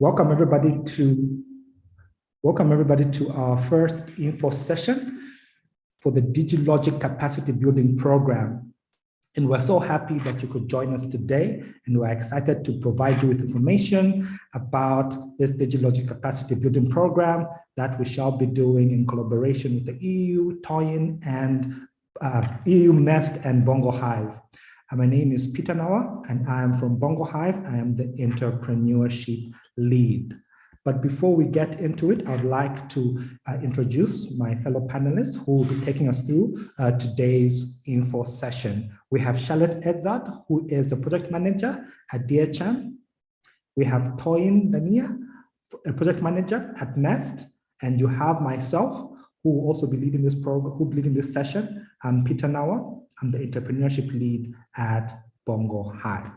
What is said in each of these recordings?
Welcome everybody to our first info session for the DIGILOGIC Capacity Building Programme. And we're so happy that you could join us today, and we're excited to provide you with information about this DIGILOGIC Capacity Building Programme that we shall be doing in collaboration with the EU, Toyin, and EU MEST and BongoHive. My name is Peter Nawa, and I am from BongoHive. I am the Entrepreneurship Lead. But before we get into it, I'd like to introduce my fellow panelists who will be taking us through today's info session. We have Charlotte Edzard, who is the project manager at DHM. We have Toyin Dania, a project manager at MEST, and you have myself, who will also be leading this program, who will be leading this session. I'm Peter Nawa. I'm the Entrepreneurship Lead at BongoHive.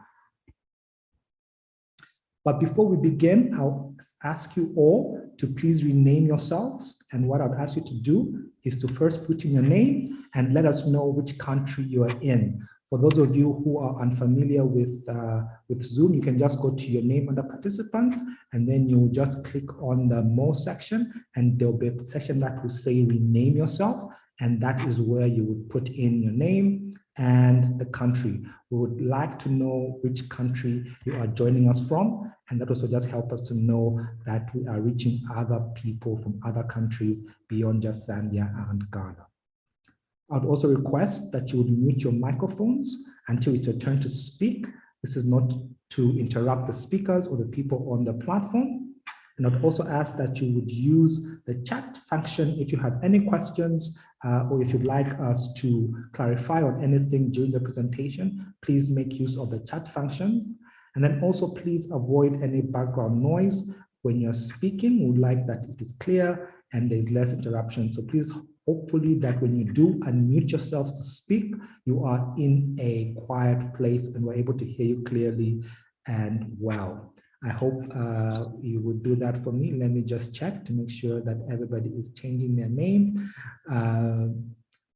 But before we begin, I'll ask you all to please rename yourselves. And what I'd ask you to do is to first put in your name and let us know which country you are in. For those of you who are unfamiliar with Zoom, you can just go to your name under participants, and then you just click on the More section, and there'll be a section that will say rename yourself. And that is where you would put in your name and the country. We would like to know which country you are joining us from, and that also just help us to know that we are reaching other people from other countries beyond just Zambia and Ghana. I'd also request that you would mute your microphones until it's your turn to speak. This is not to interrupt the speakers or the people on the platform. And I'd also ask that you would use the chat function if you have any questions or if you'd like us to clarify on anything during the presentation. Please make use of the chat functions. And then also please avoid any background noise when you're speaking. We would like that it is clear and there's less interruption. So please, hopefully that when you do unmute yourselves to speak, you are in a quiet place and we're able to hear you clearly and well. I hope you would do that for me. Let me just check to make sure that everybody is changing their name.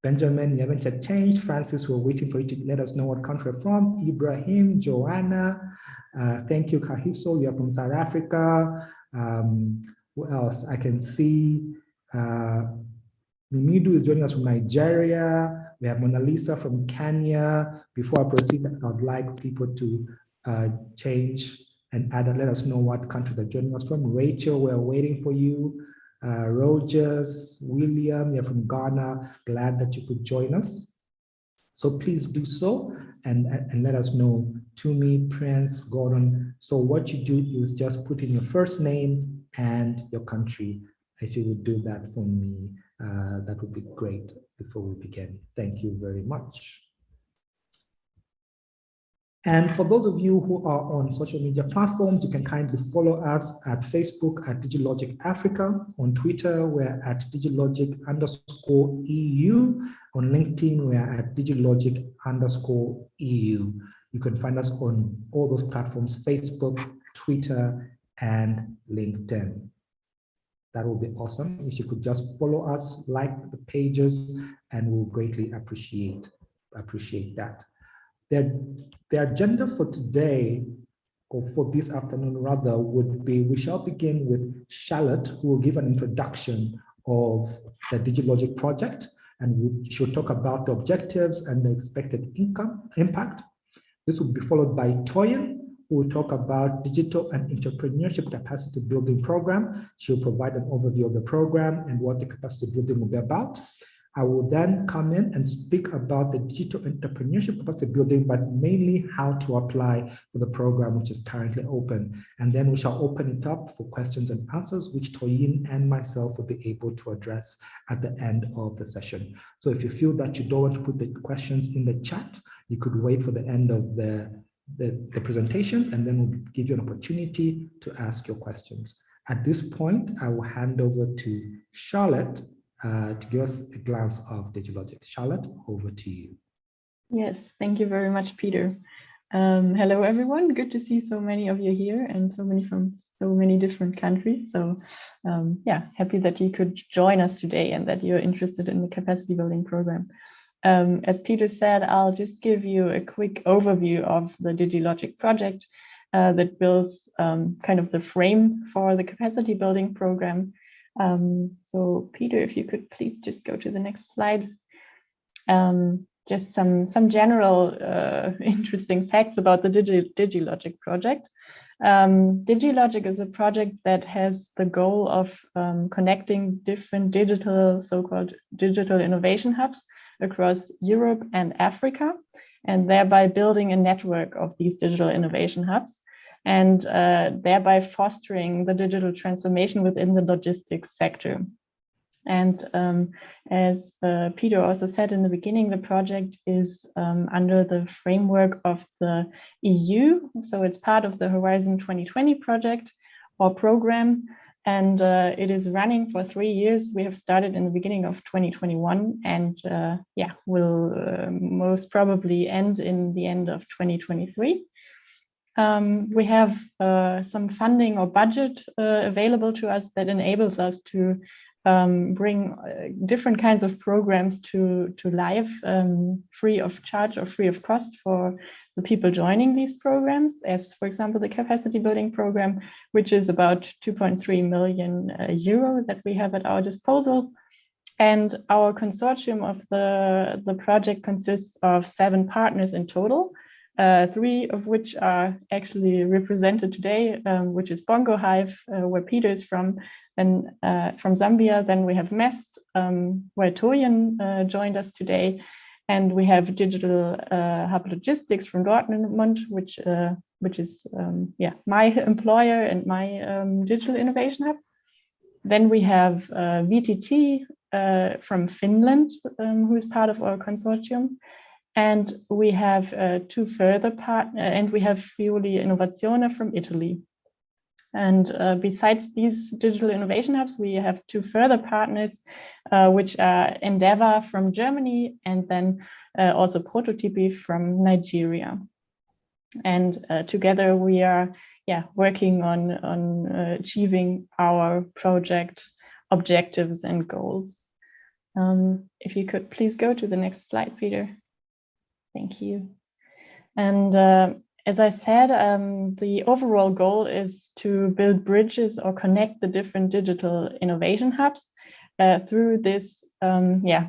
Benjamin, you haven't changed. Francis, we're waiting for you to let us know what country you're from. Ibrahim, Joanna, thank you. Kahiso, you're from South Africa. Who else? I can see Mimidu is joining us from Nigeria. We have Mona Lisa from Kenya. Before I proceed, I'd like people to change and let us know what country they're joining us from. Rachel, we're waiting for you. Rogers, William, you're from Ghana. Glad that you could join us. So please do so and let us know. Tumi, Prince, Gordon. So what you do is just put in your first name and your country. If you would do that for me, that would be great before we begin. Thank you very much. And for those of you who are on social media platforms, you can kindly follow us at Facebook at DIGILOGIC Africa. On Twitter, we're at DIGILOGIC_EU. On LinkedIn, we're at DIGILOGIC_EU. You can find us on all those platforms, Facebook, Twitter, and LinkedIn. That would be awesome. If you could just follow us, like the pages, and we'll greatly appreciate that. The agenda for today, or for this afternoon rather, would be, we shall begin with Charlotte, who will give an introduction of the DIGILOGIC project, and she'll talk about the objectives and the expected impact. This will be followed by Toyin, who will talk about Digital and Entrepreneurship Capacity Building Program. She'll provide an overview of the program and what the capacity building will be about. I will then come in and speak about the digital entrepreneurship capacity building, but mainly how to apply for the program, which is currently open. And then we shall open it up for questions and answers, which Toyin and myself will be able to address at the end of the session. So if you feel that you don't want to put the questions in the chat, you could wait for the end of the presentations, and then we'll give you an opportunity to ask your questions. At this point, I will hand over to Charlotte to give us a glance of DIGILOGIC. Charlotte, over to you. Yes, thank you very much, Peter. Hello, everyone. Good to see so many of you here and so many from so many different countries. So yeah, happy that you could join us today and that you're interested in the capacity building program. As Peter said, I'll just give you a quick overview of the DIGILOGIC project that builds kind of the frame for the capacity building program. So Peter, if you could please just go to the next slide. Just some general interesting facts about the DIGILOGIC project. DIGILOGIC is a project that has the goal of connecting different so-called digital innovation hubs across Europe and Africa, and thereby building a network of these digital innovation hubs, and thereby fostering the digital transformation within the logistics sector. And as Peter also said in the beginning, the project is under the framework of the EU. So it's part of the Horizon 2020 project or program, and it is running for 3 years. We have started in the beginning of 2021, and will most probably end in the end of 2023. We have some funding or budget available to us that enables us to bring different kinds of programs to life, free of charge or free of cost for the people joining these programs, as for example the capacity building program, which is about 2.3 million euro that we have at our disposal. And our consortium of the project consists of 7 partners in total, 3 of which are actually represented today, which is BongoHive, where Peter is from, and from Zambia. Then we have MEST, where Toyin joined us today, and we have Digital Hub Logistics from Dortmund, which is my employer and my digital innovation hub. Then we have VTT from Finland, who is part of our consortium. And we have 2 further partners, and we have Friuli Innovazione from Italy. And besides these digital innovation hubs, we have 2 further partners, which are Endeavor from Germany, and then also Prototypi from Nigeria. And together we are working on achieving our project objectives and goals. If you could please go to the next slide, Peter. Thank you. And as I said, the overall goal is to build bridges or connect the different digital innovation hubs through this,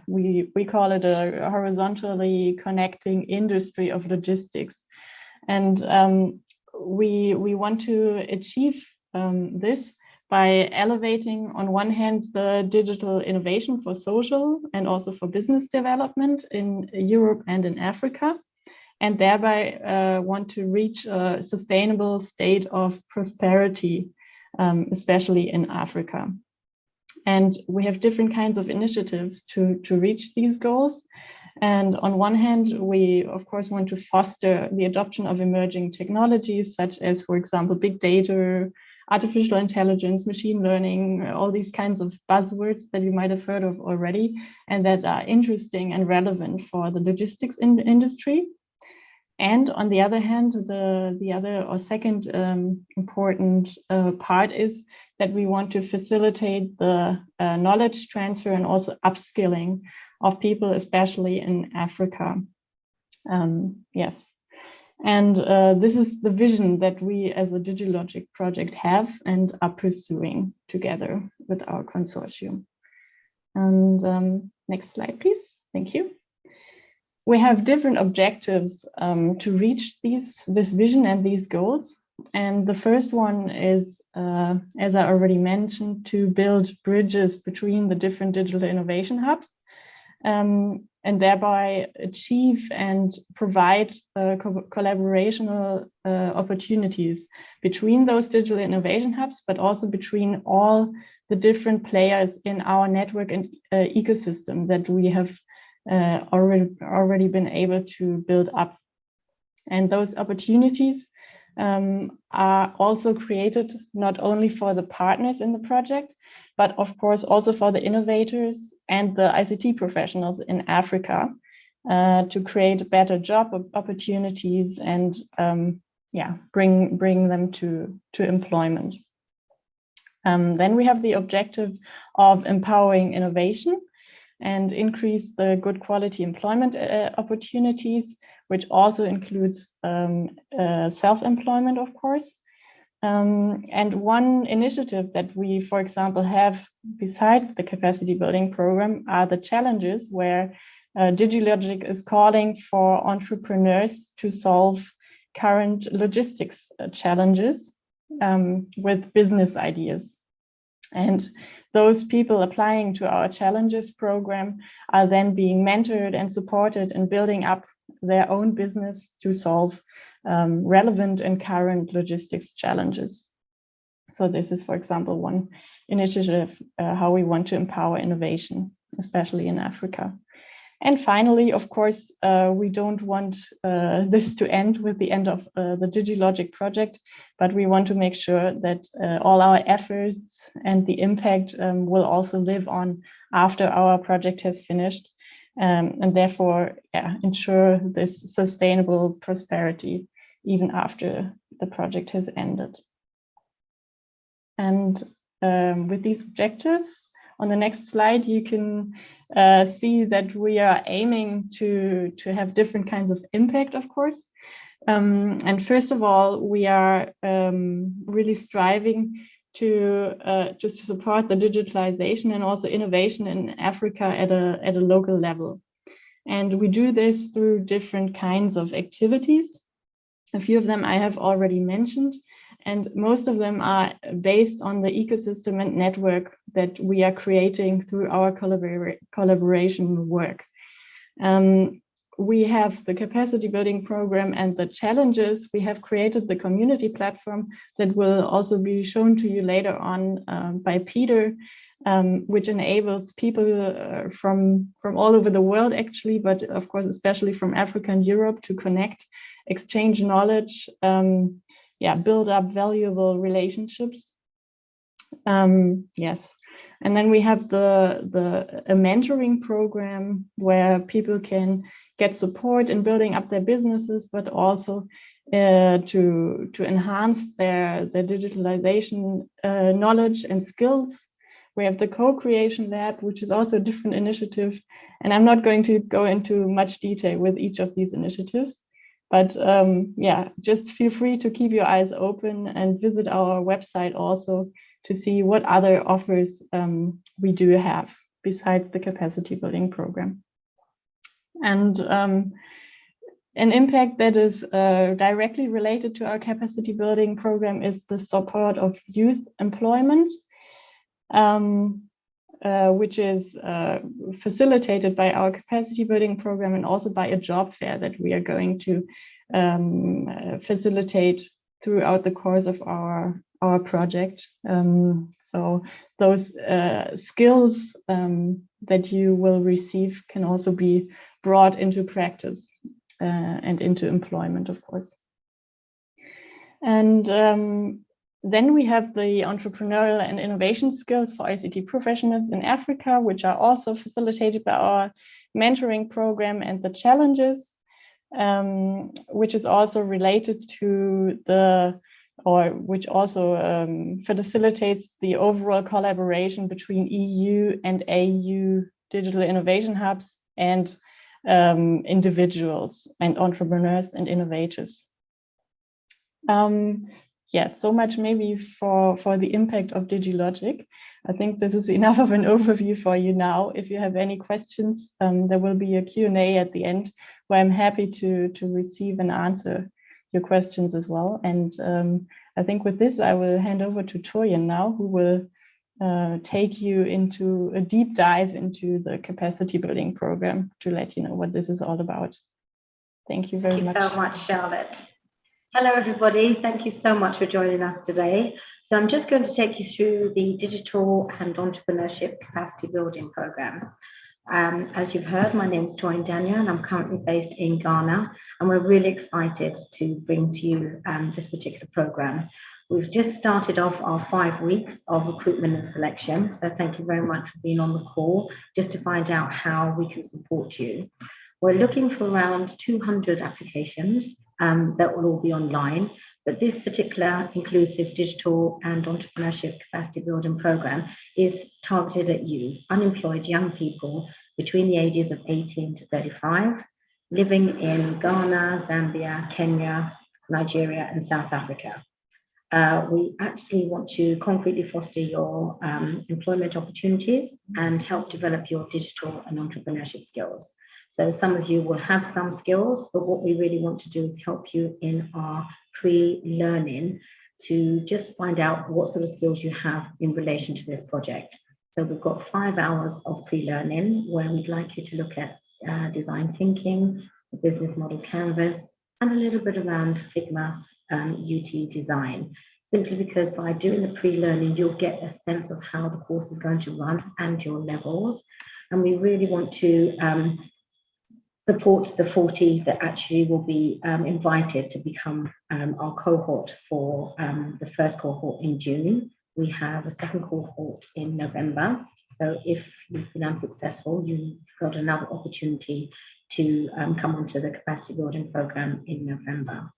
we call it a horizontally connecting industry of logistics. And we want to achieve this by elevating, on one hand, the digital innovation for social and also for business development in Europe and in Africa, and thereby want to reach a sustainable state of prosperity, especially in Africa. And we have different kinds of initiatives to reach these goals. And on one hand, we, of course, want to foster the adoption of emerging technologies, such as, for example, big data, artificial intelligence, machine learning, all these kinds of buzzwords that you might have heard of already, and that are interesting and relevant for the logistics industry. And on the other hand, the other or second important part is that we want to facilitate the knowledge transfer and also upskilling of people, especially in Africa. Yes. And this is the vision that we as a DIGILOGIC project have and are pursuing together with our consortium. And next slide, please. Thank you. We have different objectives to reach this vision and these goals. And the first one is, as I already mentioned, to build bridges between the different digital innovation hubs, and thereby achieve and provide collaborational opportunities between those digital innovation hubs, but also between all the different players in our network and ecosystem that we have already been able to build up. And those opportunities are also created not only for the partners in the project, but of course also for the innovators and the ICT professionals in Africa to create better job opportunities and bring them to employment. Then we have the objective of empowering innovation and increase the good quality employment opportunities which also includes self-employment, of course. And one initiative that we, for example, have besides the capacity building program are the challenges, where DIGILOGIC is calling for entrepreneurs to solve current logistics challenges with business ideas. And those people applying to our challenges program are then being mentored and supported in building up their own business to solve relevant and current logistics challenges. So this is, for example, one initiative, how we want to empower innovation, especially in Africa. And finally, of course, we don't want this to end with the end of the DIGILOGIC project, but we want to make sure that all our efforts and the impact will also live on after our project has finished, and therefore ensure this sustainable prosperity even after the project has ended. And with these objectives, on the next slide, you can see that we are aiming to have different kinds of impact, of course. And first of all, we are really striving to just support the digitalization and also innovation in Africa at a local level. And we do this through different kinds of activities. A few of them I have already mentioned, and most of them are based on the ecosystem and network that we are creating through our collaboration work. We have the capacity building program and the challenges. We have created the community platform that will also be shown to you later on by Peter, which enables people from all over the world, actually, but of course, especially from Africa and Europe, to connect, exchange knowledge, build up valuable relationships. Yes, and then we have a mentoring program where people can get support in building up their businesses, but also to enhance their digitalization knowledge and skills. We have the co-creation lab, which is also a different initiative, and I'm not going to go into much detail with each of these initiatives. But just feel free to keep your eyes open and visit our website also to see what other offers we do have besides the capacity building program. And an impact that is directly related to our capacity building program is the support of youth employment, which is facilitated by our capacity building program and also by a job fair that we are going to facilitate throughout the course of our project. So those skills that you will receive can also be brought into practice and into employment, of course. And then we have the entrepreneurial and innovation skills for ICT professionals in Africa, which are also facilitated by our mentoring program and the challenges, which is also related to which also facilitates the overall collaboration between EU and AU digital innovation hubs and individuals and entrepreneurs and innovators. Yes, so much maybe for the impact of DIGILOGIC. I think this is enough of an overview for you now. If you have any questions, there will be a Q&A at the end where I'm happy to receive and answer your questions as well. And I think with this, I will hand over to Toyin now, who will take you into a deep dive into the capacity building program to let you know what this is all about. Thank you very much. Thank you so much, Charlotte. Hello, everybody. Thank you so much for joining us today. So I'm just going to take you through the Digital and Entrepreneurship Capacity Building Programme. As you've heard, my name is Toyin Dania, and I'm currently based in Ghana, and we're really excited to bring to you this particular programme. We've just started off our 5 weeks of recruitment and selection, so thank you very much for being on the call, just to find out how we can support you. We're looking for around 200 applications that will all be online, but this particular inclusive digital and entrepreneurship capacity building program is targeted at you, unemployed young people between the ages of 18 to 35. living in Ghana, Zambia, Kenya, Nigeria, and South Africa. We actually want to concretely foster your employment opportunities and help develop your digital and entrepreneurship skills. So some of you will have some skills, but what we really want to do is help you in our pre-learning to just find out what sort of skills you have in relation to this project. So we've got 5 hours of pre-learning where we'd like you to look at design thinking, the business model canvas, and a little bit around Figma UT design, simply because by doing the pre-learning, you'll get a sense of how the course is going to run and your levels. And we really want to support the 40 that actually will be invited to become our cohort for the first cohort in June. We have a second cohort in November. So if you've been unsuccessful, you've got another opportunity to come onto the capacity building program in November.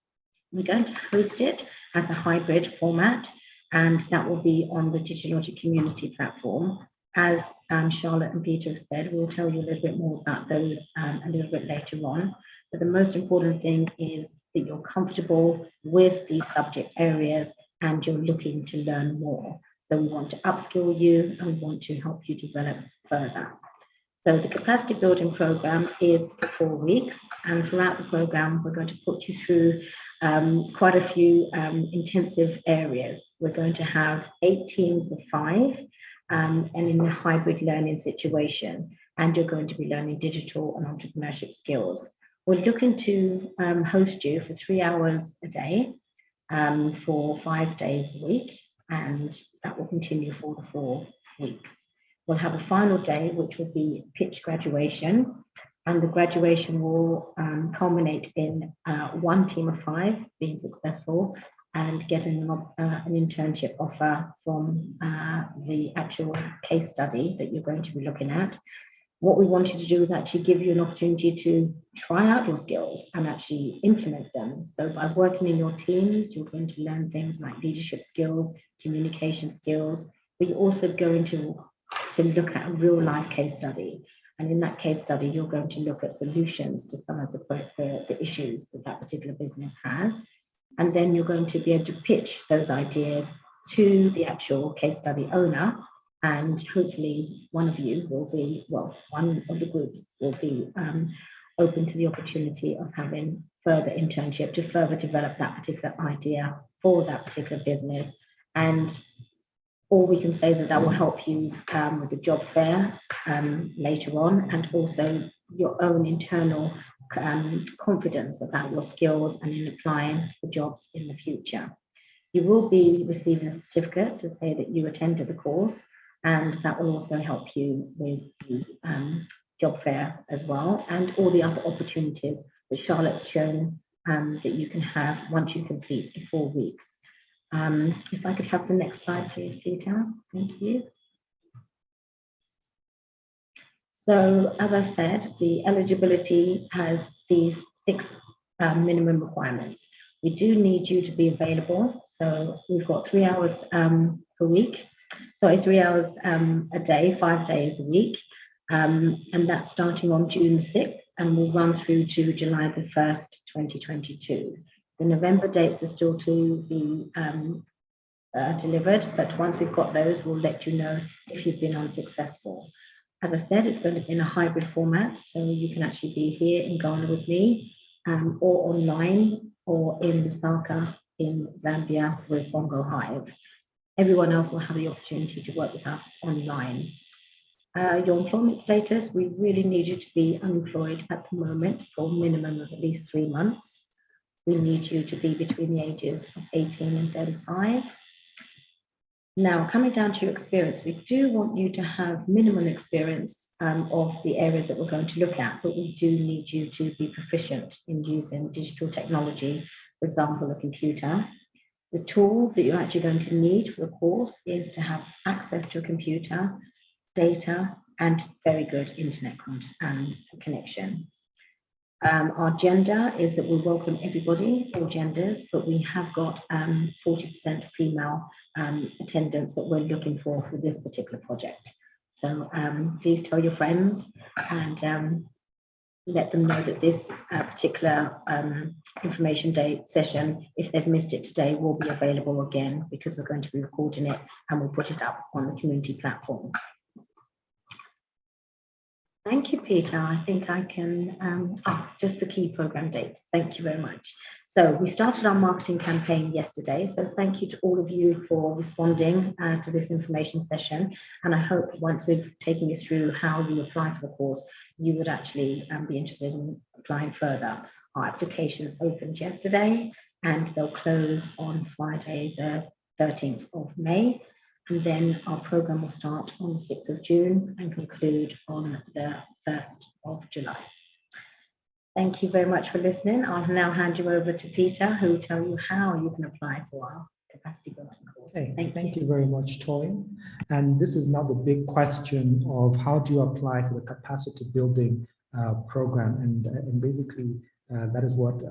We're going to host it as a hybrid format, and that will be on the DIGILOGIC Community Platform. As Charlotte and Peter have said, we'll tell you a little bit more about those a little bit later on. But the most important thing is that you're comfortable with these subject areas and you're looking to learn more. So we want to upskill you and we want to help you develop further. So the capacity building program is for 4 weeks, and throughout the program, we're going to put you through quite a few intensive areas. We're going to have 8 teams of 5 and in a hybrid learning situation, and you're going to be learning digital and entrepreneurship skills. We're looking to host you for 3 hours a day for 5 days a week, and that will continue for the 4 weeks. We'll have a final day, which will be pitch graduation, and the graduation will culminate in 1 team of 5 being successful and getting an internship offer from the actual case study that you're going to be looking at. What we want you to do is actually give you an opportunity to try out your skills and actually implement them. So by working in your teams, you're going to learn things like leadership skills, communication skills, but you're also going to look at a real life case study. And in that case study, you're going to look at solutions to some of the issues that that particular business has. And then you're going to be able to pitch those ideas to the actual case study owner. And hopefully one of you will be, well, one of the groups will be open to the opportunity of having further internship to further develop that particular idea for that particular business. And all we can say is that that will help you with the job fair later on, and also your own internal confidence about your skills and in applying for jobs in the future. You will be receiving a certificate to say that you attended the course, and that will also help you with the job fair as well, and all the other opportunities that Charlotte's shown that you can have once you complete the 4 weeks. If I could have the next slide, please, Peter. Thank you. So, as I said, the eligibility has these 6 minimum requirements. We do need you to be available. So we've got 3 hours per week. Sorry, 3 hours a day, 5 days a week. And that's starting on June 6th and will run through to July the 1st, 2022. The November dates are still to be delivered, but once we've got those, we'll let you know if you've been unsuccessful. As I said, it's going to be in a hybrid format, so you can actually be here in Ghana with me, or online, or in Lusaka in Zambia with BongoHive. Everyone else will have the opportunity to work with us online. Your employment status, we really need you to be unemployed at the moment for a minimum of at least 3 months. We need you to be between the ages of 18 and 35. Now, coming down to your experience, we do want you to have minimum experience of the areas that we're going to look at, but we do need you to be proficient in using digital technology, for example, a computer. The tools that you're actually going to need for the course is to have access to a computer, data, and very good internet connection. Our gender is that we welcome everybody, all genders, but we have got 40% female attendance that we're looking for this particular project. So please tell your friends, and let them know that this particular information day session, if they've missed it today, will be available again, because we're going to be recording it and we'll put it up on the community platform. Thank you, Peter. I think I can, just the key program dates. Thank you very much. So we started our marketing campaign yesterday. So thank you to all of you for responding to this information session. And I hope once we've taken you through how you apply for the course, you would actually be interested in applying further. Our applications opened yesterday and they'll close on Friday, the 13th of May. And then our program will start on the 6th of June and conclude on the 1st of July. Thank you very much for listening. I'll now hand you over to Peter, who will tell you how you can apply for our capacity building course. Okay, thank you very much, Toyin. And this is now the big question of how do you apply for the capacity building program? And basically, that is what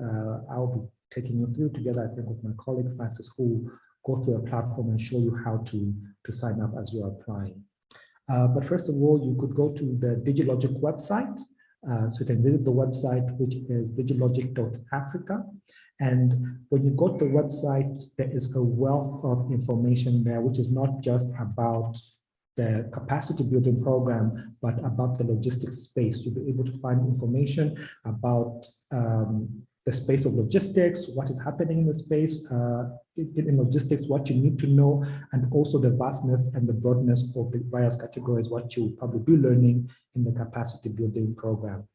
I'll be taking you through together, I think, with my colleague Francis, who go through a platform and show you how to sign up as you're applying. But first of all, you could go to the DIGILOGIC website. So you can visit the website, which is digilogic.africa. And when you go to the website, there is a wealth of information there, which is not just about the capacity building program, but about the logistics space. You'll be able to find information about the space of logistics, what is happening in the space, in logistics, what you need to know, and also the vastness and the broadness of the various categories, what you will probably be learning in the capacity building program.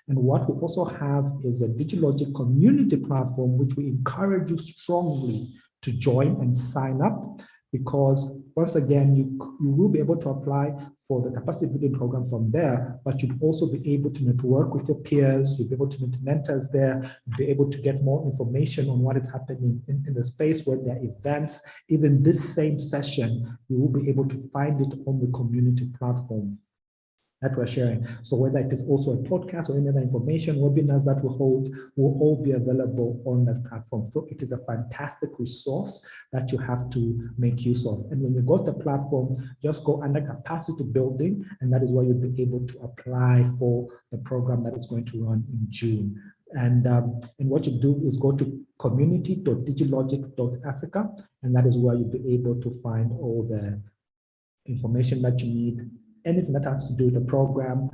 And what we also have is a DIGILOGIC Community Platform, which we encourage you strongly to join and sign up, because once again, you will be able to apply for the capacity building program from there, but you'd also be able to network with your peers, you'll be able to meet mentors there, you'll be able to get more information on what is happening in the space, where there are events. Even this same session, you will be able to find it on the community platform that we're sharing. So whether it is also a podcast or any other information, webinars that we hold will all be available on that platform. So it is a fantastic resource that you have to make use of. And when you go to the platform, just go under capacity building, and that is where you'll be able to apply for the program that is going to run in June. And what you do is go to community.digilogic.africa, and that is where you'll be able to find all the information that you need, anything that has to do with the program,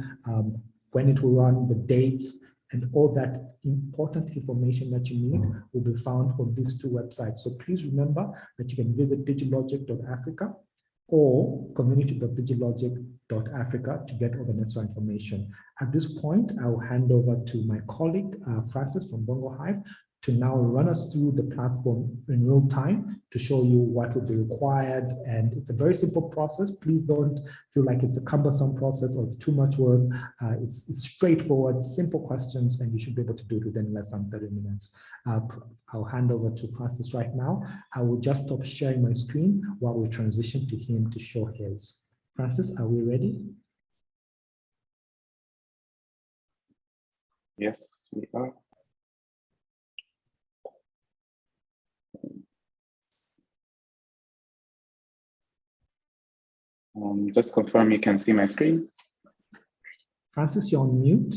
when it will run, the dates, and all that important information that you need will be found on these two websites. So please remember that you can visit digilogic.africa or community.digilogic.africa to get all the necessary information. At this point, I will hand over to my colleague, Francis from BongoHive, to now run us through the platform in real time to show you what will be required. And it's a very simple process. Please don't feel like it's a cumbersome process or it's too much work. It's straightforward, simple questions, and you should be able to do it within less than 30 minutes. I'll hand over to Francis right now. I will just stop sharing my screen while we transition to him to show his. Francis, are we ready? Yes, we are. Just confirm you can see my screen. Francis, you're on mute.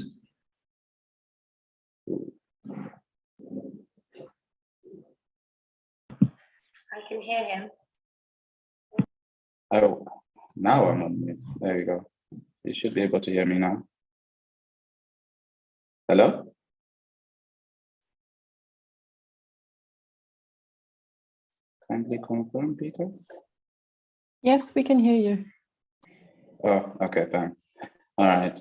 I can hear him. Oh, now I'm on mute. There you go. You should be able to hear me now. Hello? Kindly confirm, Peter. Yes, we can hear you. Oh, okay, thanks. All right.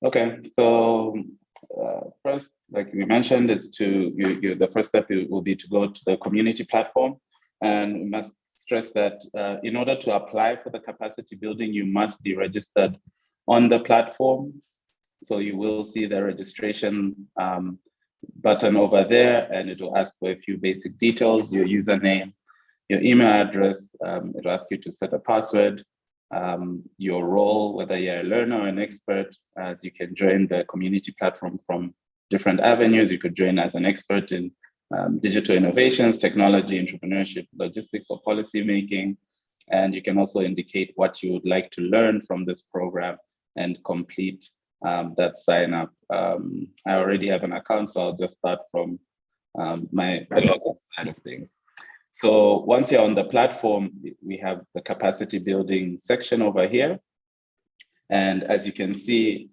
Okay, so first, like we mentioned, is to the first step will be to go to the community platform, and we must stress that in order to apply for the capacity building, you must be registered on the platform. So you will see the registration button over there, and it will ask for a few basic details: your username, your email address. It will ask you to set a password, your role, whether you're a learner or an expert, as you can join the community platform from different avenues. You could join as an expert in digital innovations, technology, entrepreneurship, logistics, or policy making. And you can also indicate what you would like to learn from this program and complete that sign up. I already have an account, so I'll just start from my login side of things. So once you're on the platform, we have the capacity building section over here. And as you can see,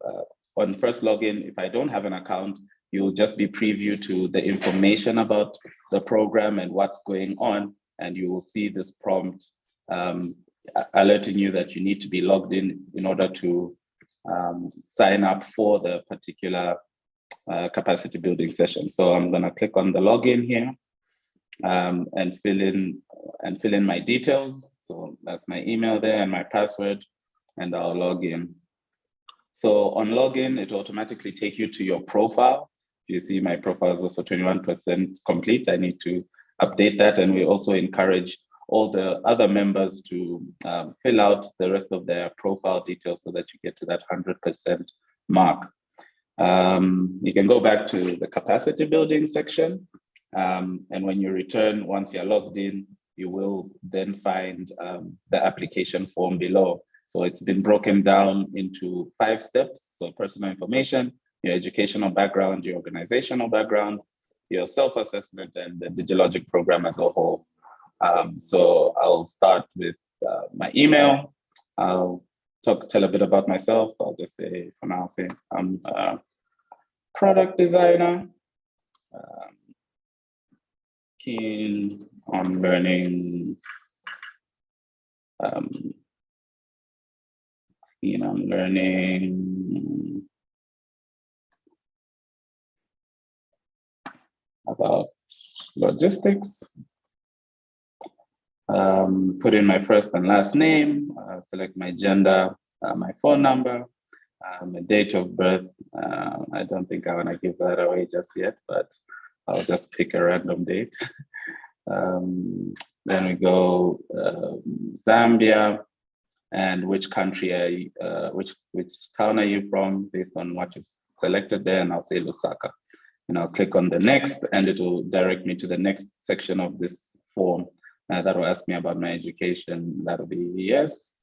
on first login, if I don't have an account, you'll just be previewed to the information about the program and what's going on. And you will see this prompt alerting you that you need to be logged in order to sign up for the particular capacity building session. So I'm going to click on the login here and fill in my details. So that's my email there and my password, and I'll log in. So on login, it will automatically take you to your profile. You see my profile is also 21% complete. I need to update that, and we also encourage all the other members to fill out the rest of their profile details so that you get to that 100% mark. You can go back to the capacity building section, and when you return, once you're logged in, you will then find the application form below. So it's been broken down into 5 steps. So personal information, your educational background, your organizational background, your self-assessment, and the DIGILOGIC program as a whole. So I'll start with my email. I'll tell a bit about myself. I'll just say, for now, I'm a product designer, keen on learning about logistics. Put in my first and last name, select my gender, my phone number, my date of birth. I don't think I want to give that away just yet, but I'll just pick a random date. Then we go Zambia, and which country which town are you from based on what you've selected there, and I'll say Lusaka. And I'll click on the next, and it will direct me to the next section of this form. That will ask me about my education. That'll be yes,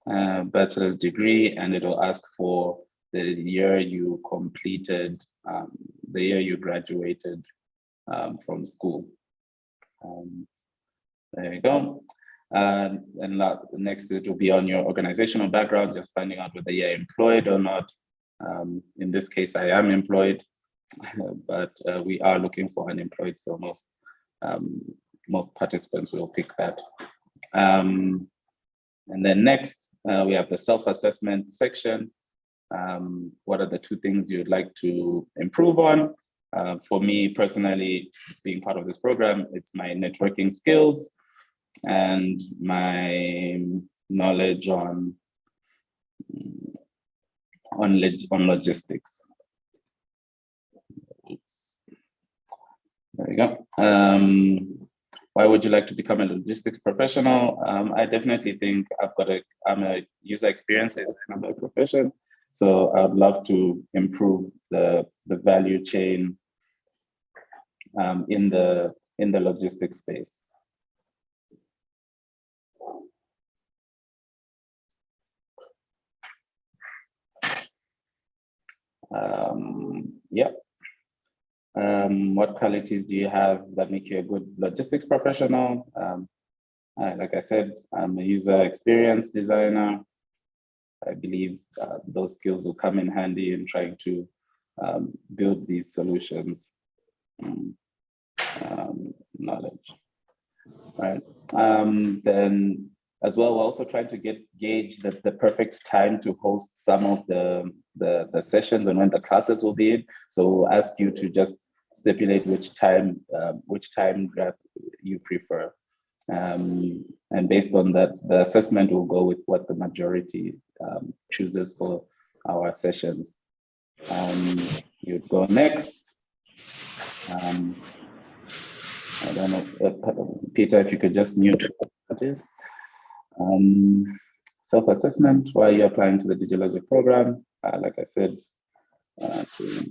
bachelor's degree, and it'll ask for the year you completed, the year you graduated from school. There you go. And next, it will be on your organizational background, just finding out whether you're employed or not. In this case, I am employed, but we are looking for unemployed, so most participants will pick that. And then next, we have the self-assessment section. What are the 2 things you'd like to improve on? For me personally, being part of this program, it's my networking skills and my knowledge on logistics. Oops. There we go. Why would you like to become a logistics professional? I definitely think I'm a user experience designer by profession, so I'd love to improve the value chain in the logistics space. Yeah. What qualities do you have that make you a good logistics professional? Like I said, I'm a user experience designer. I believe those skills will come in handy in trying to build these solutions. Knowledge. Right. Then as well, we're also trying to gauge the perfect time to host some of the sessions and when the classes will be in. So we'll ask you to just stipulate which time that you prefer. And based on that, the assessment will go with what the majority chooses for our sessions. You'd go next. I don't know, Peter, if you could just mute that is. Self-assessment, why you're applying to the DIGILOGIC program. Like I said, to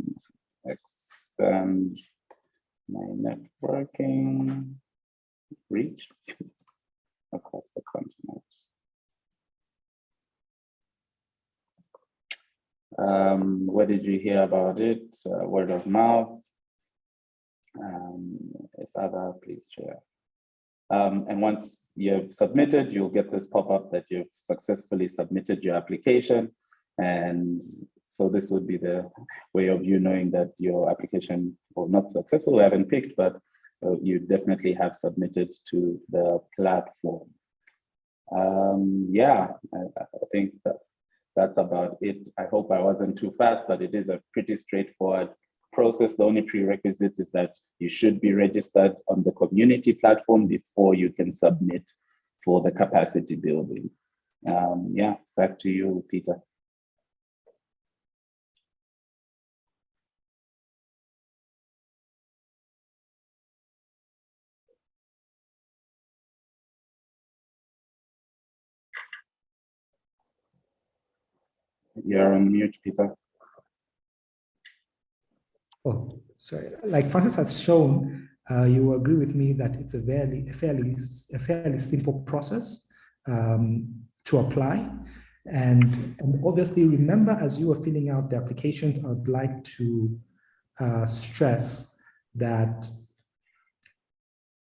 expand my networking reach across the continent. Where did you hear about it? Word of mouth. If other, please share. And once you've submitted, you'll get this pop-up that you've successfully submitted your application. And so this would be the way of you knowing that your application, or not successful, we haven't picked, but you definitely have submitted to the platform. Yeah, I think that's about it. I hope I wasn't too fast, but it is a pretty straightforward process. The only prerequisite is that you should be registered on the community platform before you can submit for the capacity building. Yeah, back to you, Peter. You're on mute, Peter. Oh, sorry. Like Francis has shown, you agree with me that it's a fairly simple process to apply. And obviously, remember, as you are filling out the applications, I would like to stress that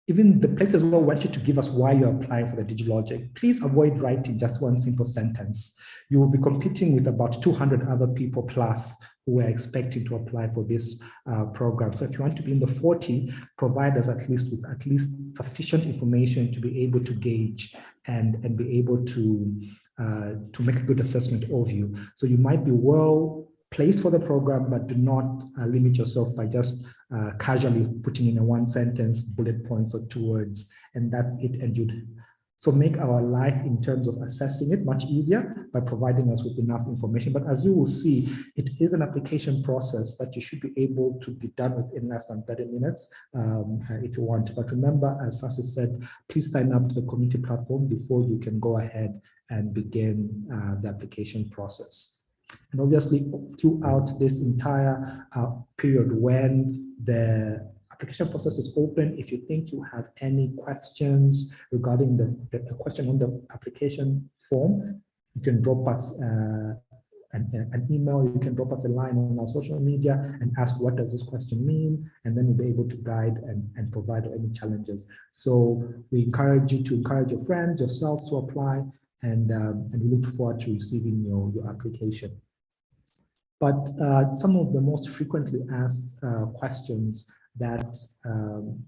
even the places where I want you to give us why you're applying for the DigiLogic, please avoid writing just one simple sentence. You will be competing with about 200 other people plus who are expecting to apply for this program. So if you want to be in the 40, provide us at least sufficient information to be able to gauge and be able to make a good assessment of you. So you might be well placed for the program, but do not limit yourself by just casually putting in a one sentence, bullet points or 2 words, and that's it. And you'd so make our life in terms of assessing it much easier by providing us with enough information. But as you will see, it is an application process that you should be able to be done within less than 30 minutes if you want. But remember, as Francis said, please sign up to the community platform before you can go ahead and begin the application process. And obviously, throughout this entire period when the application process is open, if you think you have any questions regarding the question on the application form, you can drop us an email, you can drop us a line on our social media and ask, what does this question mean? And then we'll be able to guide and provide any challenges. So we encourage you to encourage your friends, yourselves to apply, and we look forward to receiving your application. But some of the most frequently asked questions that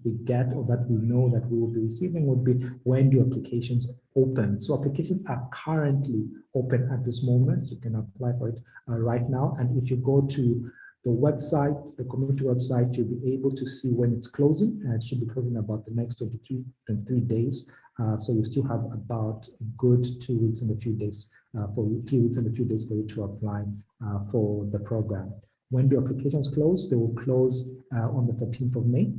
we get or that we know that we will be receiving would be, when do applications open? So applications are currently open at this moment. You can apply for it right now. And if you go to the website, the community website, you'll be able to see when it's closing. It should be closing about the next 23 days. So you still have about a good 2 weeks and a few days, for you to apply for the program. When the applications close, they will close on the 13th of May.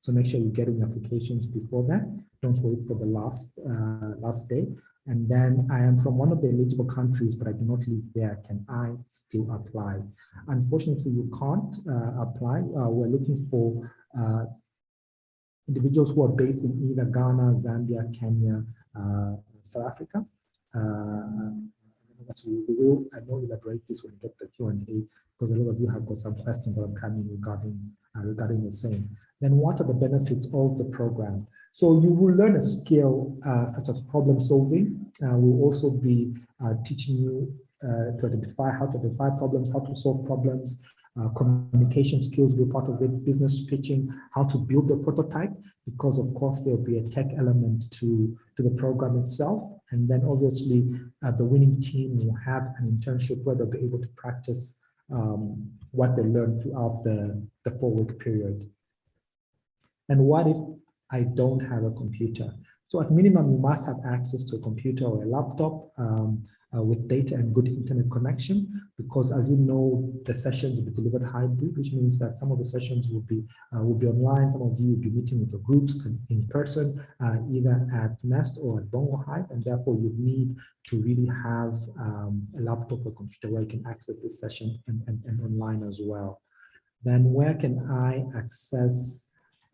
So make sure you get in applications before that. Don't wait for the last day. And then I am from one of the eligible countries, but I do not live there. Can I still apply? Unfortunately, you can't apply. We're looking for individuals who are based in either Ghana, Zambia, Kenya, South Africa. We will, I know, elaborate this when we get the Q&A, because a lot of you have got some questions that are coming regarding the same. Then what are the benefits of the program? So you will learn a skill such as problem solving. We'll also be teaching you to identify problems, how to solve problems. Communication skills will be part of it, business pitching, how to build the prototype, because of course there'll be a tech element to the program itself. And then obviously the winning team will have an internship where they'll be able to practice what they learned throughout the 4-week period. And what if I don't have a computer? So at minimum, you must have access to a computer or a laptop with data and good internet connection, because as you know, the sessions will be delivered hybrid, which means that some of the sessions will be online. Some of you will be meeting with your groups in person, either at MEST or at BongoHive, and therefore you need to really have a laptop or computer where you can access this session and online as well. Then where can I access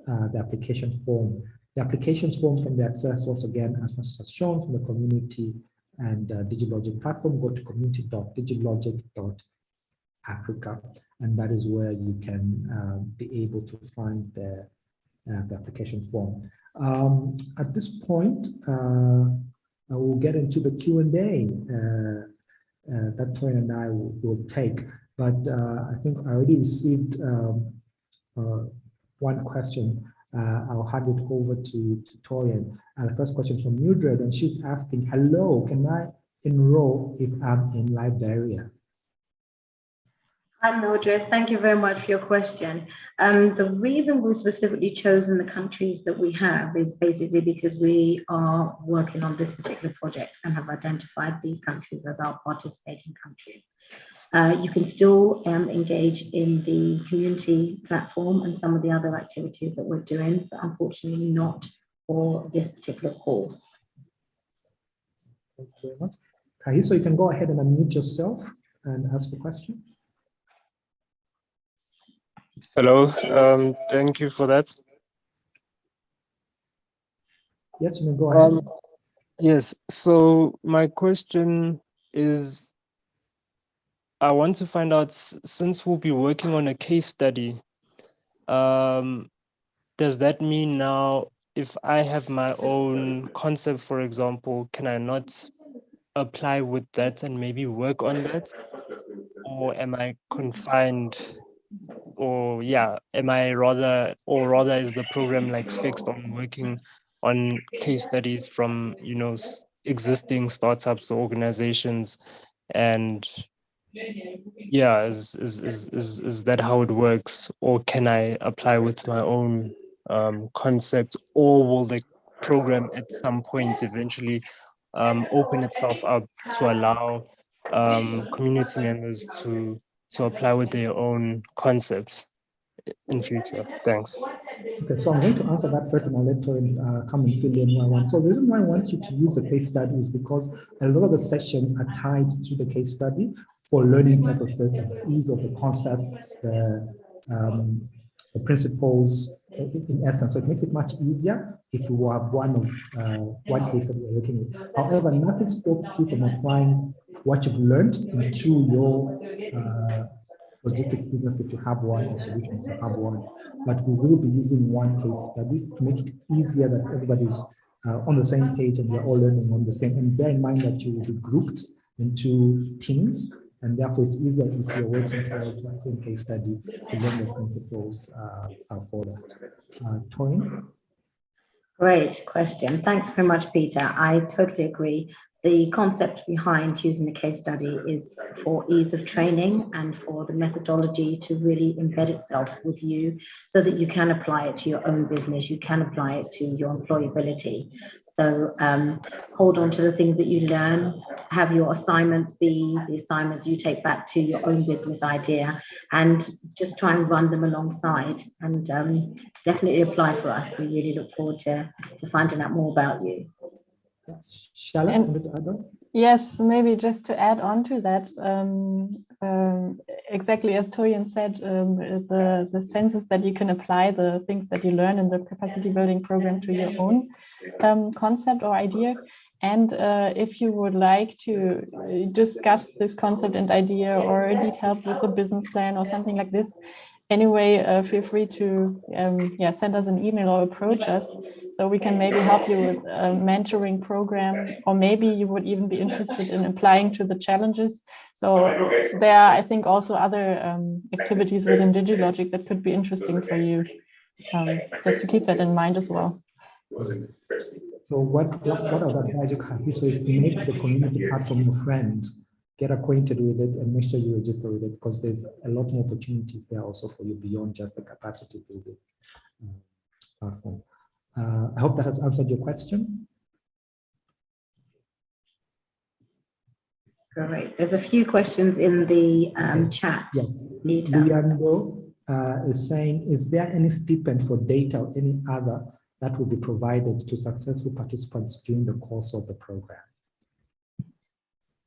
the application form. The applications form can be accessed once again, as much as shown, from the community and DigiLogic platform. Go to community.digilogic.africa, and that is where you can be able to find the application form. At this point, I will get into the Q&A that Toyin and I will take. But I think I already received one question. I'll hand it over to Toyin. The first question from Mildred, and she's asking, hello, can I enroll if I'm in Liberia? Hi, Mildred. Thank you very much for your question. The reason we've specifically chosen the countries that we have is basically because we are working on this particular project and have identified these countries as our participating countries. You can still engage in the community platform and some of the other activities that we're doing, but unfortunately not for this particular course. Thank you very much. Kahiso, you can go ahead and unmute yourself and ask the question. Hello, thank you for that. Yes, you may go ahead. Yes, so my question is, I want to find out, since we'll be working on a case study, does that mean now if I have my own concept, for example, can I not apply with that and maybe work on that? Or am I confined? Or yeah, am I rather is the program like fixed on working on case studies from, you know, existing startups or organizations? And yeah, is that how it works? Or can I apply with my own concept? Or will the program at some point eventually open itself up to allow community members to apply with their own concepts in future? Thanks. Okay, so I'm going to answer that first, and I'll let Toyin come and fill in one. So the reason why I want you to use a case study is because a lot of the sessions are tied to the case study for learning purposes and the ease of the concepts, the principles, in essence. So it makes it much easier if you have one case that you're working with. However, nothing stops you from applying what you've learned into your logistics business if you have one, or solution if you have one. But we will be using one case study to make it easier that everybody's on the same page and we're all learning on the same. And bear in mind that you will be grouped into teams, and therefore it's easier if you're working towards one same case study to learn the principles for that. Toyin? Great question. Thanks very much, Peter. I totally agree. The concept behind using the case study is for ease of training and for the methodology to really embed itself with you so that you can apply it to your own business, you can apply it to your employability. So hold on to the things that you learn, have your assignments be the assignments you take back to your own business idea, and just try and run them alongside, and definitely apply for us. We really look forward to finding out more about you. Charlotte, yes, maybe just to add on to that, exactly as Toyin said, the sense is that you can apply the things that you learn in the capacity building program to your own concept or idea. And if you would like to discuss this concept and idea or need help with a business plan or something like this, anyway, feel free to send us an email or approach us, so we can maybe help you with a mentoring program, or maybe you would even be interested in applying to the challenges. So there are, I think, also other activities within DigiLogic that could be interesting for you, just to keep that in mind as well. So what I would advise you, Kahiso, is to make the community platform your friend. Get acquainted with it and make sure you register with it, because there's a lot more opportunities there also for you beyond just the capacity building platform. I hope that has answered your question. Great. There's a few questions in the chat. Yes. Leandro is saying, is there any stipend for data or any other that will be provided to successful participants during the course of the program?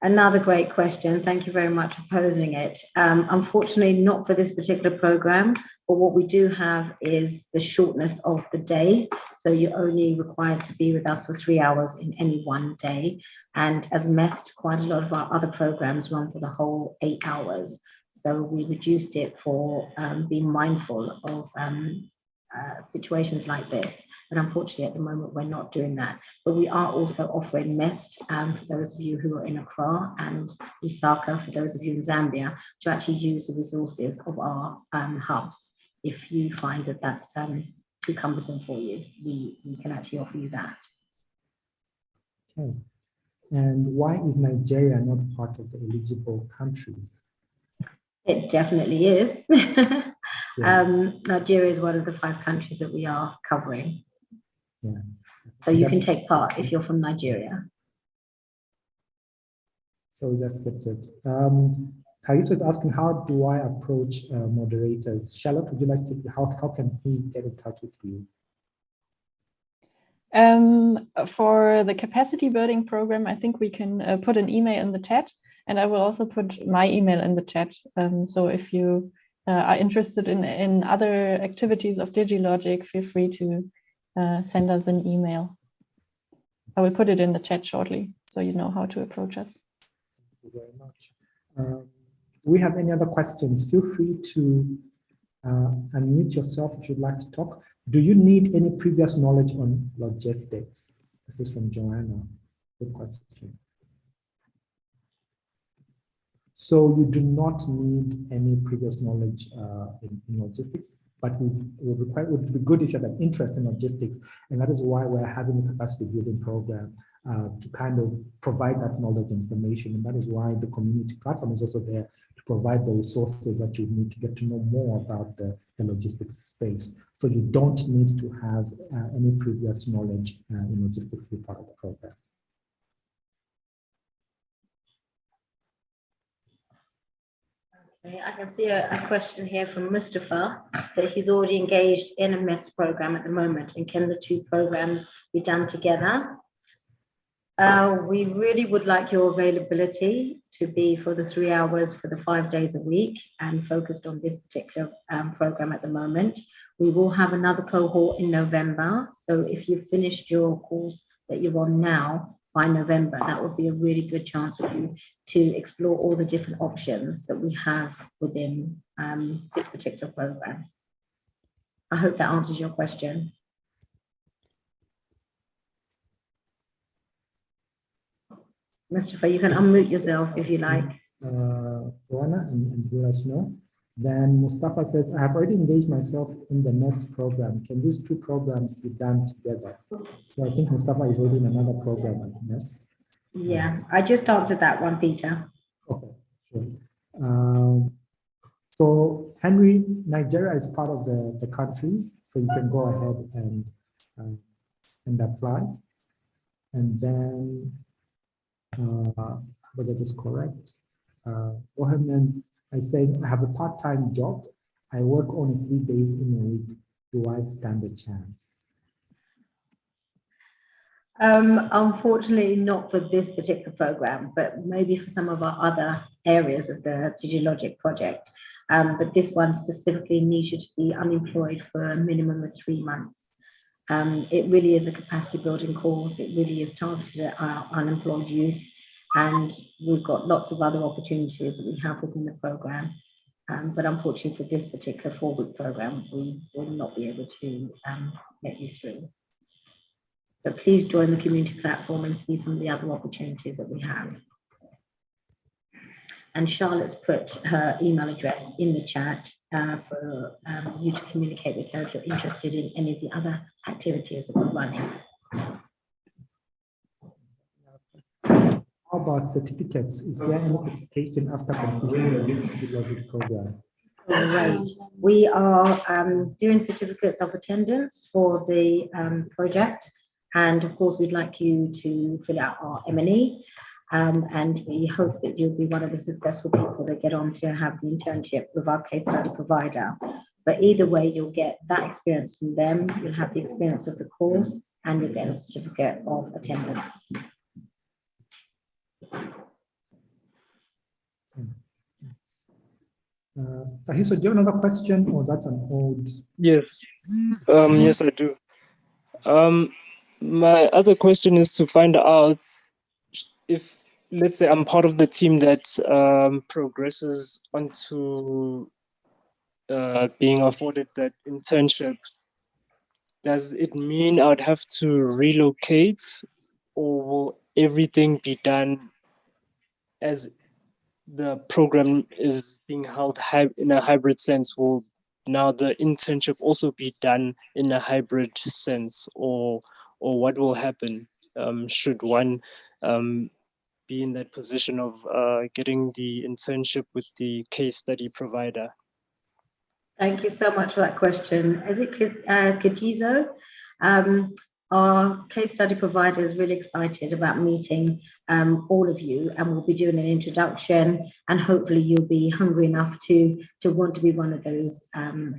Another great question. Thank you very much for posing it. Unfortunately, not for this particular program, but what we do have is the shortness of the day. So you're only required to be with us for 3 hours in any one day. And as MEST, quite a lot of our other programs run for the whole 8 hours. So we reduced it for being mindful of situations like this. And unfortunately, at the moment, we're not doing that. But we are also offering MEST for those of you who are in Accra, and Lusaka for those of you in Zambia, to actually use the resources of our hubs. If you find that that's too cumbersome for you, we can actually offer you that. Okay. And why is Nigeria not part of the eligible countries? It definitely is. Yeah. Nigeria is one of the 5 countries that we are covering. Yeah. So you can take part if you're from Nigeria. So we just skipped it. Kaiso is asking, how do I approach moderators? Charlotte, would you like to, how can he get in touch with you? For the capacity building program, I think we can put an email in the chat, and I will also put my email in the chat. So if you are interested in other activities of DigiLogic, feel free to send us an email. I will put it in the chat shortly, so you know how to approach us. Thank you very much. Do we have any other questions? Feel free to unmute yourself if you'd like to talk. Do you need any previous knowledge on logistics? This is from Joanna. Good question. So you do not need any previous knowledge in logistics, but it would be good if you have an interest in logistics, and that is why we're having a capacity building program to kind of provide that knowledge and information, and that is why the community platform is also there to provide the resources that you need to get to know more about the logistics space. So you don't need to have any previous knowledge in logistics to be part of the program. I can see a question here from Mustafa that he's already engaged in a MEST program at the moment, and can the 2 programs be done together? We really would like your availability to be for the 3 hours for the 5 days a week and focused on this particular program at the moment. We will have another cohort in November. So if you've finished your course that you're on now, by November, that would be a really good chance for you to explore all the different options that we have within this particular program. I hope that answers your question. Mustafa, you can unmute yourself if you like. Joanna, and let us know. Then Mustafa says, I have already engaged myself in the MEST program. Can these 2 programs be done together? So I think Mustafa is already in another program at MEST. Yeah, I just answered that one, Peter. Okay, sure. So Henry, Nigeria is part of the countries, so you can go ahead and apply. And then, whether that is correct. Bohemian, I say I have a part-time job. I work only 3 days in a week. Do I stand a chance? Unfortunately, not for this particular program, but maybe for some of our other areas of the DigiLogic project. But this one specifically needs you to be unemployed for a minimum of 3 months. It really is a capacity building course. It really is targeted at our unemployed youth. And we've got lots of other opportunities that we have within the program. But unfortunately for this particular 4-week program, we will not be able to get you through. But please join the community platform and see some of the other opportunities that we have. And Charlotte's put her email address in the chat for you to communicate with her if you're interested in any of the other activities that we're running. How about certificates? Is there any certification after completion of the DigiLogic program? Great. We are doing certificates of attendance for the project. And of course, we'd like you to fill out our M&E. And we hope that you'll be one of the successful people that get on to have the internship with our case study provider. But either way, you'll get that experience from them. You'll have the experience of the course, and you'll get a certificate of attendance. Tahiso, do you have another question, or that's an old? Yes, yes, I do. My other question is to find out if, let's say, I'm part of the team that progresses onto being afforded that internship. Does it mean I would have to relocate, or will everything be done as the program is being held in a hybrid sense? Will now the internship also be done in a hybrid sense, or what will happen should one be in that position of getting the internship with the case study provider? Thank you so much for that question. Is it Kajizo? Our case study provider is really excited about meeting all of you, and we'll be doing an introduction, and hopefully you'll be hungry enough to want to be one of those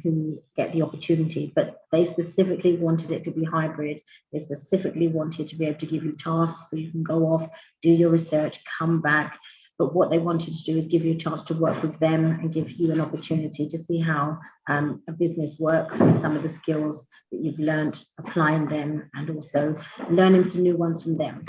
who get the opportunity. But they specifically wanted it to be hybrid. They specifically wanted to be able to give you tasks so you can go off, do your research, come back. But what they wanted to do is give you a chance to work with them and give you an opportunity to see how a business works and some of the skills that you've learned, applying them, and also learning some new ones from them.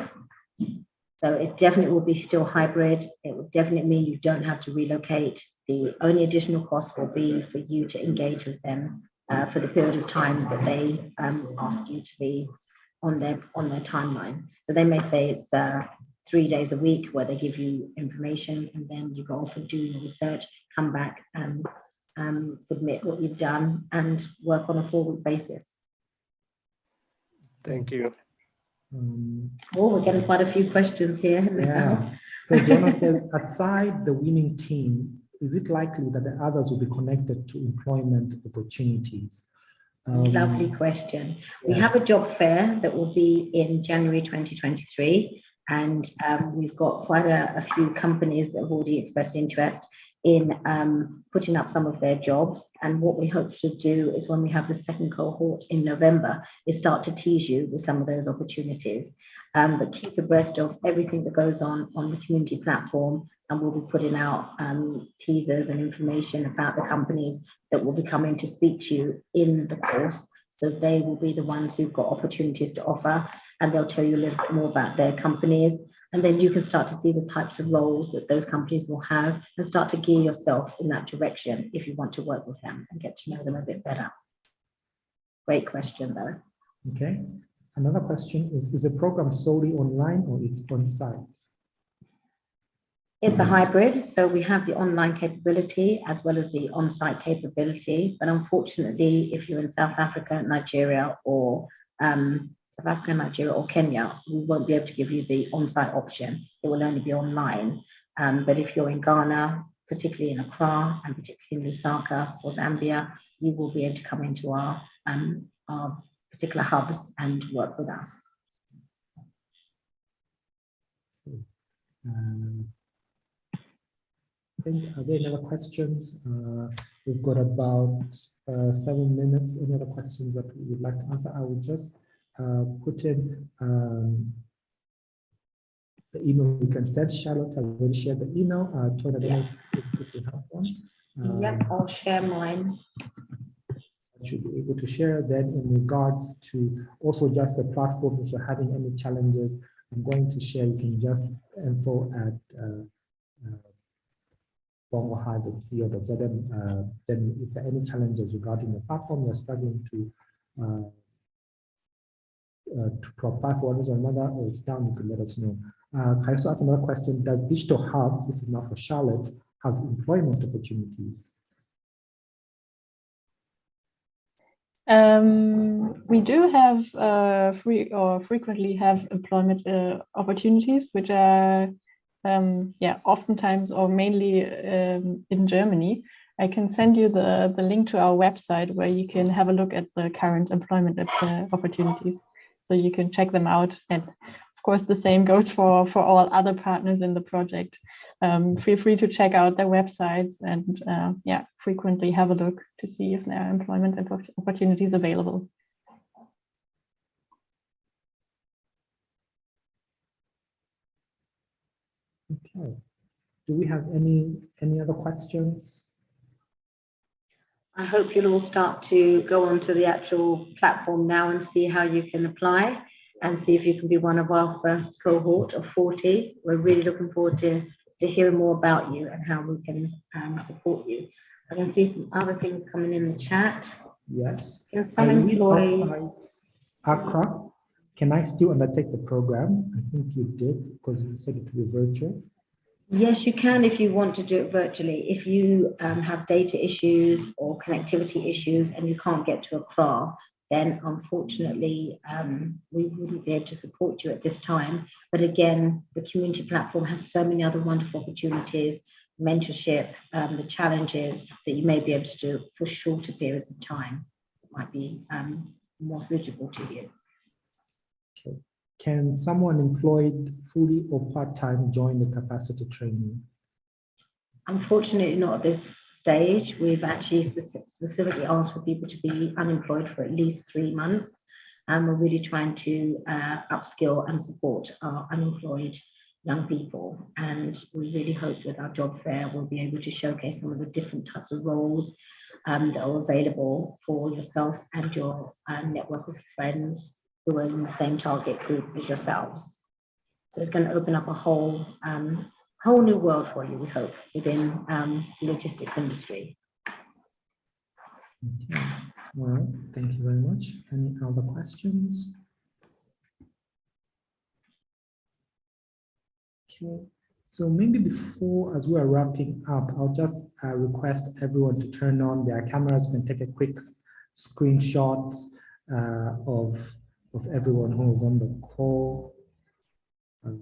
So it definitely will be still hybrid. It will definitely mean you don't have to relocate. The only additional cost will be for you to engage with them for the period of time that they ask you to be on their timeline. So they may say it's 3 days a week where they give you information, and then you go off and do your research, come back and submit what you've done and work on a 4-week basis. Thank you. Oh, we're getting quite a few questions here. Yeah. So Jonah says, aside the winning team, is it likely that the others will be connected to employment opportunities? Lovely question. We Yes. have a job fair that will be in January 2023, and we've got quite a few companies that have already expressed interest in putting up some of their jobs. And what we hope to do is, when we have the second cohort in November, is start to tease you with some of those opportunities. But keep abreast of everything that goes on the community platform, and we'll be putting out teasers and information about the companies that will be coming to speak to you in the course. So they will be the ones who've got opportunities to offer, and they'll tell you a little bit more about their companies. And then you can start to see the types of roles that those companies will have and start to gear yourself in that direction if you want to work with them and get to know them a bit better. Great question, though. Okay. Another question is the program solely online or it's on site? It's a hybrid, so we have the online capability as well as the on-site capability. But unfortunately, if you're in South Africa, Nigeria, or Kenya, we won't be able to give you the on-site option. It will only be online. But if you're in Ghana, particularly in Accra and particularly in Lusaka or Zambia, you will be able to come into our particular hubs and work with us. I think, are there any other questions? We've got about 7 minutes. Any other questions that we would like to answer? I will just put in the email you can send. Charlotte has already shared the email. Toyin, I don't know if you have one. Yep, I'll share mine. I should be able to share. Then in regards to also just the platform, if you're having any challenges, I'm going to share. You can just info at BongoHive.co.zm. Then if there are any challenges regarding the platform, you're struggling to apply for one reason or another, or it's down, you could let us know. Can I also ask another question? Does Digital Hub, this is now for Charlotte, have employment opportunities? We do have frequently have employment opportunities, which are oftentimes or mainly in Germany. I can send you the link to our website where you can have a look at the current employment opportunities, so you can check them out. And of course, the same goes for all other partners in the project. Feel free to check out their websites and frequently have a look to see if there are employment opportunities available. Okay. Do we have any other questions? I hope you'll all start to go onto the actual platform now and see how you can apply and see if you can be one of our first cohort of 40. We're really looking forward to hearing more about you and how we can support you. I can see some other things coming in the chat. Yes. Can some I live employee outside Accra. Can I still undertake the program? I think you did, because you said it would be virtual. Yes, you can if you want to do it virtually. If you have data issues or connectivity issues and you can't get to Accra, then unfortunately we wouldn't be able to support you at this time. But again, the community platform has so many other wonderful opportunities, mentorship, the challenges that you may be able to do for shorter periods of time. It might be more suitable to you. Okay. Can someone employed fully or part-time join the capacity training? Unfortunately, not at this stage. We've actually specifically asked for people to be unemployed for at least 3 months. And we're really trying to upskill and support our unemployed young people. And we really hope with our job fair, we'll be able to showcase some of the different types of roles that are available for yourself and your network of friends who are in the same target group as yourselves. So it's going to open up a whole new world for you, we hope, within the logistics industry. Okay. All right. Thank you very much. Any other questions? Okay. So maybe before, as we are wrapping up, I'll just request everyone to turn on their cameras and take a quick screenshot of everyone who is on the call. If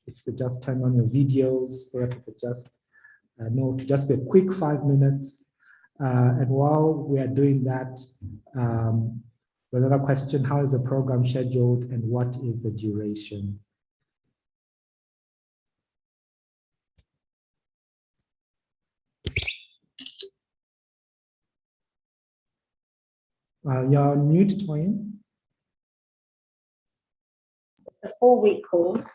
you could just turn on your videos so that we could just know to just be a quick 5 minutes. And while we are doing that, another question: how is the program scheduled and what is the duration? You're on mute, Toyin. A 4-week course.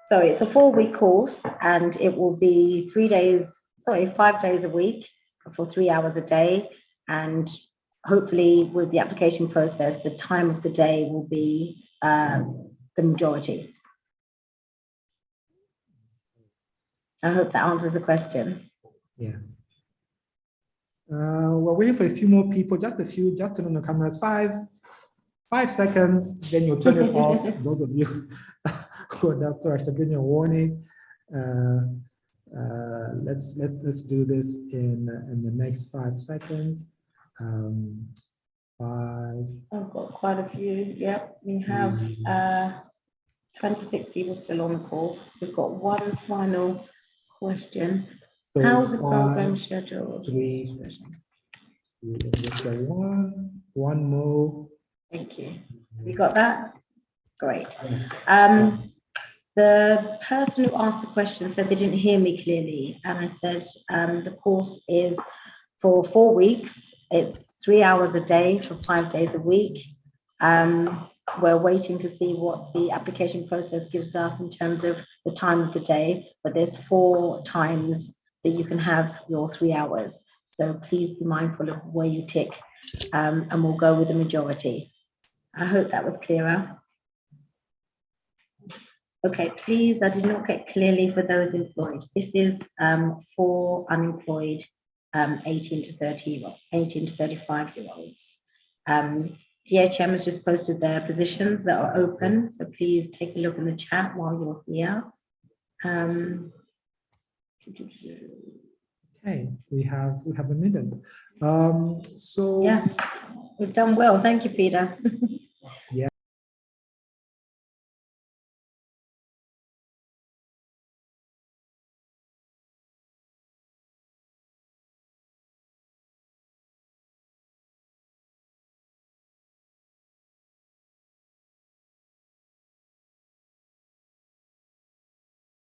Sorry, it's a 4-week course, and it will be 5 days a week for 3 hours a day. And hopefully with the application process, the time of the day will be the majority. I hope that answers the question. Yeah. We're waiting for a few more people, just turn on the cameras, 5 seconds, then you'll turn it off. Those of you who are not so, I should give you a warning. Let's do this in the next 5 seconds. 5. I've got quite a few. Yep, we have 26 people still on the call. We've got one final question. So how's the program scheduled? 3. Just get one more. Thank you. You got that? Great. Yes. The person who asked the question said they didn't hear me clearly, and I said the course is for 4 weeks. It's 3 hours a day for 5 days a week. We're waiting to see what the application process gives us in terms of the time of the day, but there's 4 times that you can have your 3 hours. So please be mindful of where you tick, and we'll go with the majority. I hope that was clearer. Okay, please, I did not get clearly for those employed. This is for unemployed 18 to 35-year-olds. DHM has just posted their positions that are open, so please take a look in the chat while you're here. Okay, we have a minute. So yes, we've done well. Thank you, Peter.